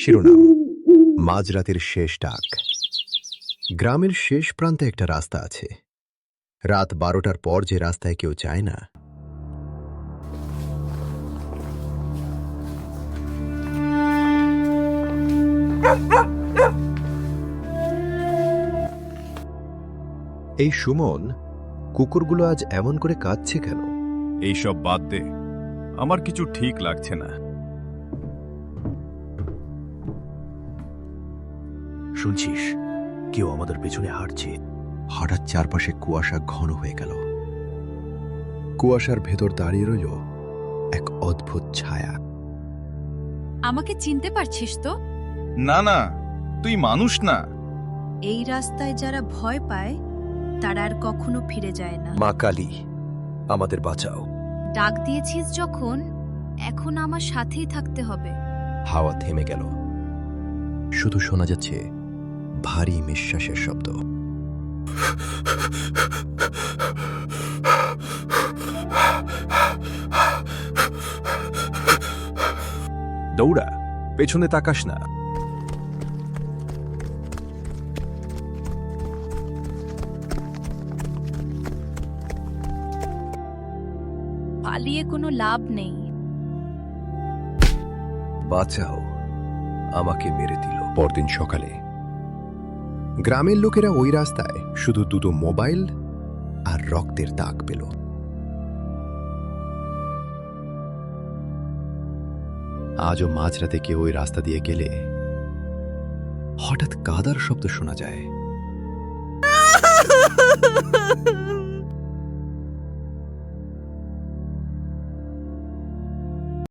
শিরোনাম: মাঝরাতের শেষ ডাক। গ্রামের শেষ প্রান্তে একটা রাস্তা আছে। রাত 12টার পর যে রাস্তায় কেউ যায় না। এই সুমন, কুকুরগুলো আজ এমন করে কাঁদছে কেন? এইসব বাদ দে, আমার কিছু ঠিক লাগছে না। শুনছিস? কেউ আমাদের পেছনে হাঁটছে। হঠাৎ চারপাশে কুয়াশা ঘন হয়ে গেল। কুয়াশার ভেতর দাঁড়িয়ে রইল এক অদ্ভুত ছায়া। আমাকে চিনতে পারছিস তো? না না, তুই মানুষ না। এই রাস্তায় যারা ভয় পায় তারা আর কখনো ফিরে যায় না। মা কালী, আমাদের বাঁচাও। ডাক দিয়েছিস যখন, এখন আমার সাথেই থাকতে হবে। হাওয়া থেমে গেল। শুধু শোনা যাচ্ছে ভারী নিঃশ্বাসের শব্দ। দৌড়া, পেছনে তাকাস না। পালিয়ে কোনো লাভ নেই। বাঁচাও, আমাকে মেরে দিল। পরদিন সকালে গ্রামের লোকেরা ওই রাস্তায় শুধু দুটো মোবাইল আর রক্তের দাগ পেল। আজও মাঝরাতে কেউ ওই রাস্তা দিয়ে গেলে হঠাৎ কাদার শব্দ শোনা যায়।